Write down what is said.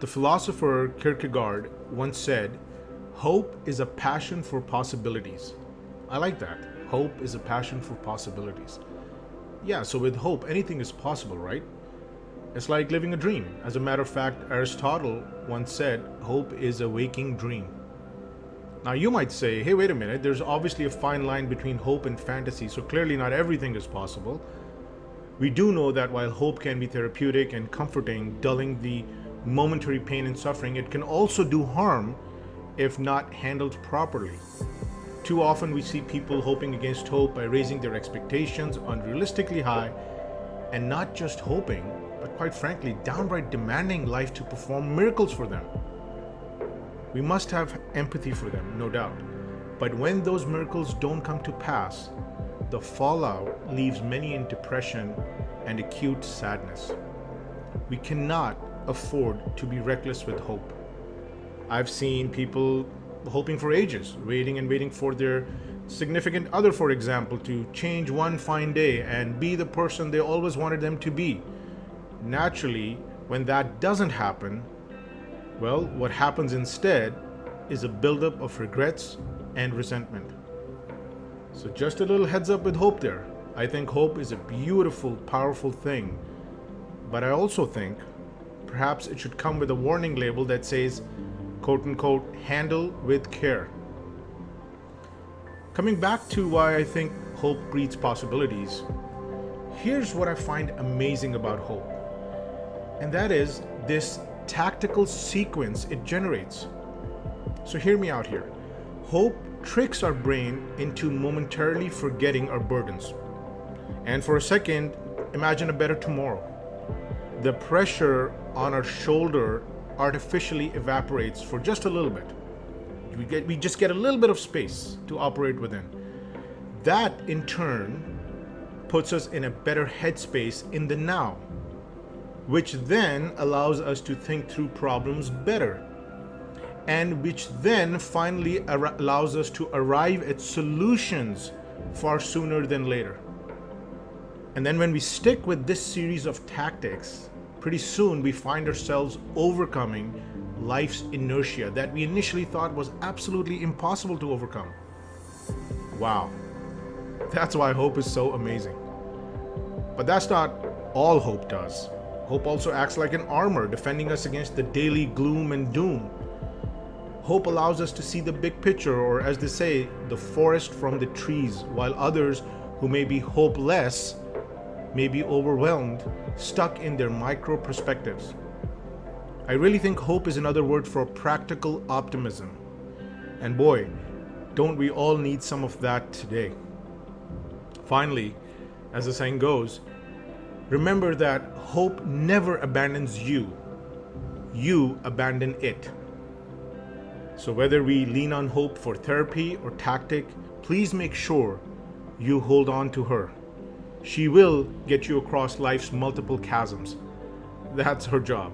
The philosopher Kierkegaard once said, "Hope is a passion for possibilities." I like that. Hope is a passion for possibilities. Yeah, so with hope, anything is possible, right? It's like living a dream. As a matter of fact, Aristotle once said, "Hope is a waking dream." Now, you might say, hey, wait a minute, there's obviously a fine line between hope and fantasy, so clearly not everything is possible. We do know that while hope can be therapeutic and comforting, dulling the momentary pain and suffering, it can also do harm if not handled properly. Too often we see people hoping against hope by raising their expectations unrealistically high, and not just hoping, but quite frankly, downright demanding life to perform miracles for them. We must have empathy for them, no doubt. But when those miracles don't come to pass, the fallout leaves many in depression and acute sadness. We cannot afford to be reckless with hope. I've seen people hoping for ages, waiting and waiting for their significant other, for example, to change one fine day and be the person they always wanted them to be. Naturally, when that doesn't happen, well, what happens instead is a buildup of regrets and resentment. So just a little heads up with hope there. I think hope is a beautiful, powerful thing. But I also think perhaps it should come with a warning label that says, quote unquote, handle with care. Coming back to why I think hope breeds possibilities, here's what I find amazing about hope. And that is this tactical sequence it generates. So hear me out here. Hope tricks our brain into momentarily forgetting our burdens. And for a second, imagine a better tomorrow. The pressure on our shoulder artificially evaporates for just a little bit. We just get a little bit of space to operate within. That in turn puts us in a better headspace in the now, which then allows us to think through problems better, and which then finally allows us to arrive at solutions far sooner than later. And then when we stick with this series of tactics, pretty soon we find ourselves overcoming life's inertia that we initially thought was absolutely impossible to overcome. Wow, that's why hope is so amazing. But that's not all hope does. Hope also acts like an armor, defending us against the daily gloom and doom. Hope allows us to see the big picture, or as they say, the forest from the trees, while others who may be hopeless may be overwhelmed, stuck in their micro perspectives. I really think hope is another word for practical optimism. And boy, don't we all need some of that today. Finally, as the saying goes, remember that hope never abandons you. You abandon it. So whether we lean on hope for therapy or tactic, please make sure you hold on to her. She will get you across life's multiple chasms. That's her job.